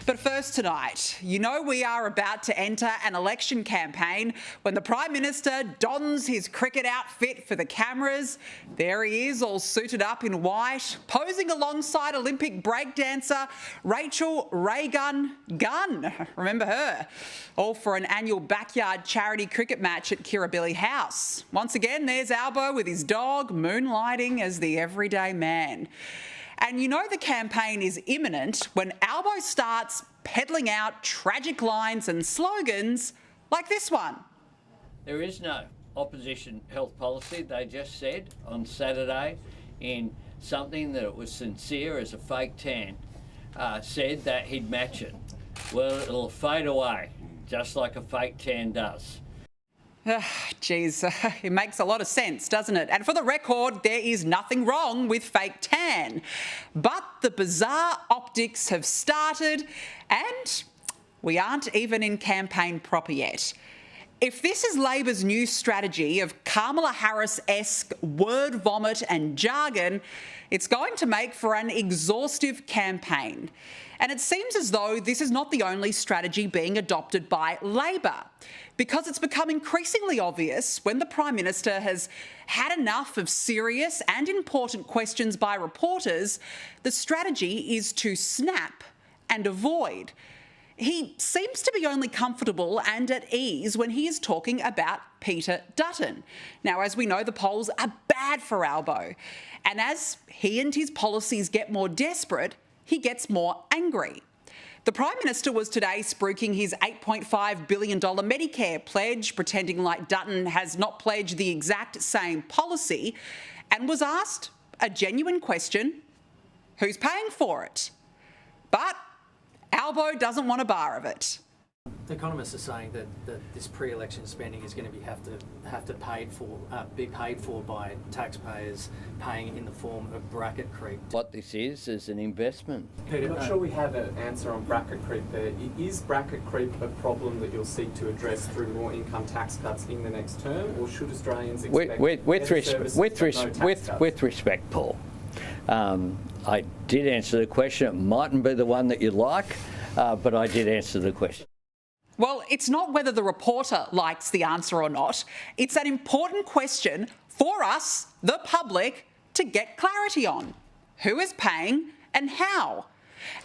But first tonight, you know we are about to enter an election campaign when the Prime Minister dons his cricket outfit for the cameras. There he is, all suited up in white, posing alongside Olympic breakdancer Rachel Raygun Gunn. Remember her? All for an annual backyard charity cricket match at Kirribilli House. Once again, there's Albo with his dog, moonlighting as the everyday man. And you know the campaign is imminent when Albo starts peddling out tragic lines and slogans like this one. There is no opposition health policy, they just said on Saturday in something that it was sincere as a fake tan, said that he'd match it. Well, it'll fade away, just like a fake tan does. Geez, it makes a lot of sense, doesn't it? And for the record, there is nothing wrong with fake tan. But the bizarre optics have started and we aren't even in campaign proper yet. If this is Labor's new strategy of Kamala Harris-esque word vomit and jargon, it's going to make for an exhaustive campaign. And it seems as though this is not the only strategy being adopted by Labor, because it's become increasingly obvious when the Prime Minister has had enough of serious and important questions by reporters, the strategy is to snap and avoid. He seems to be only comfortable and at ease when he is talking about Peter Dutton. Now, as we know, the polls are bad for Albo. And as he and his policies get more desperate, he gets more angry. The Prime Minister was today spruiking his $8.5 billion Medicare pledge, pretending like Dutton has not pledged the exact same policy, and was asked a genuine question: who's paying for it? But Albo doesn't want a bar of it. The economists are saying that this pre-election spending is going to be paid for by taxpayers paying in the form of bracket creep. What this is an investment. Peter, I'm not sure we have an answer on bracket creep there. Is bracket creep a problem that you'll seek to address through more income tax cuts in the next term, or should Australians expect with respect, Paul, I did answer the question. It mightn't be the one that you'd like, but I did answer the question. Well, it's not whether the reporter likes the answer or not. It's an important question for us, the public, to get clarity on. Who is paying and how?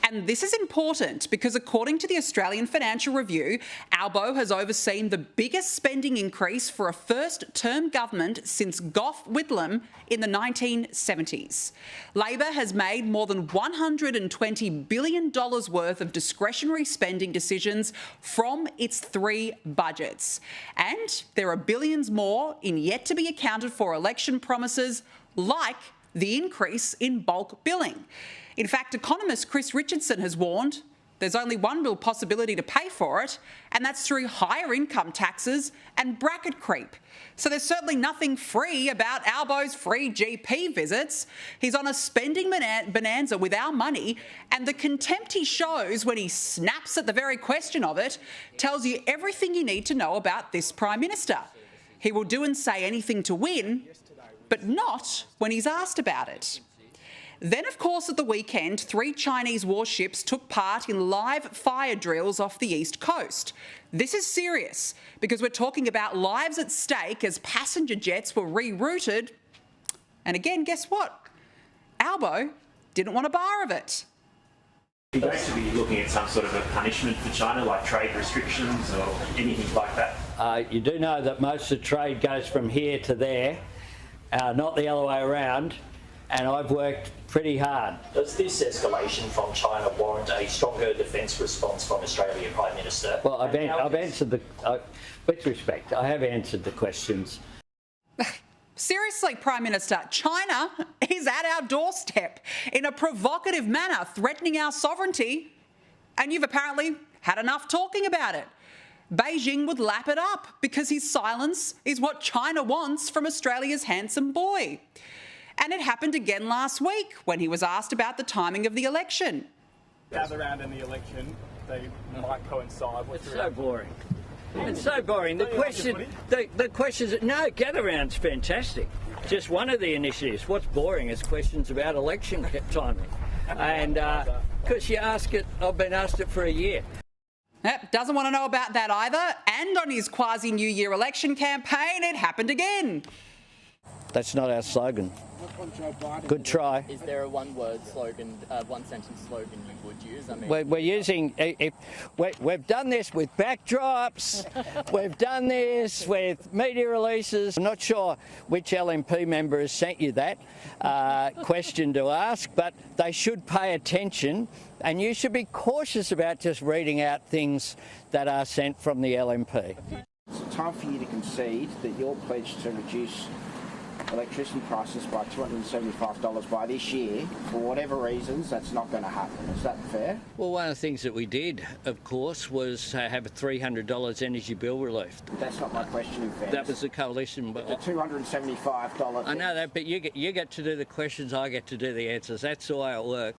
And this is important because, according to the Australian Financial Review, Albo has overseen the biggest spending increase for a first-term government since Gough Whitlam in the 1970s. Labor has made more than $120 billion worth of discretionary spending decisions from its 3 budgets. And there are billions more in yet-to-be accounted-for election promises, like the increase in bulk billing. In fact, economist Chris Richardson has warned there's only one real possibility to pay for it, and that's through higher income taxes and bracket creep. So there's certainly nothing free about Albo's free GP visits. He's on a spending bonanza with our money, and the contempt he shows when he snaps at the very question of it tells you everything you need to know about this Prime Minister. He will do and say anything to win, but not when he's asked about it. Then, of course, at the weekend, 3 Chinese warships took part in live fire drills off the east coast. This is serious because we're talking about lives at stake as passenger jets were rerouted. And again, guess what? Albo didn't want a bar of it. Are you going to be looking at some sort of a punishment for China, like trade restrictions or anything like that? You do know that most of the trade goes from here to there, not the other way around. And I've worked pretty hard. Does this escalation from China warrant a stronger defence response from Australia, Prime Minister? Well, I've answered with respect, I have answered the questions. Seriously, Prime Minister, China is at our doorstep in a provocative manner, threatening our sovereignty, and you've apparently had enough talking about it. Beijing would lap it up because his silence is what China wants from Australia's handsome boy. And it happened again last week when he was asked about the timing of the election. Gather round in the election, they might coincide. It's so boring. It's so boring. The questions. No, gather round's fantastic. Just one of the initiatives. What's boring is questions about election timing. And Because you ask it, I've been asked it for a year. Yep, doesn't want to know about that either. And on his quasi-New Year election campaign, it happened again. That's not our slogan. Good try. Is there a one-word slogan, one-sentence slogan you would use? I mean, We're using. We've done this with backdrops. We've done this with media releases. I'm not sure which LNP member has sent you that question to ask, but they should pay attention, and you should be cautious about just reading out things that are sent from the LNP. It's time for you to concede that your pledge to reduce electricity prices by $275 by this year, for whatever reasons, that's not going to happen. Is that fair? Well, one of the things that we did, of course, was have a $300 energy bill relief. That's not my question, in fairness. That was the coalition. The $275. I know that, but you get to do the questions, I get to do the answers. That's the way it works.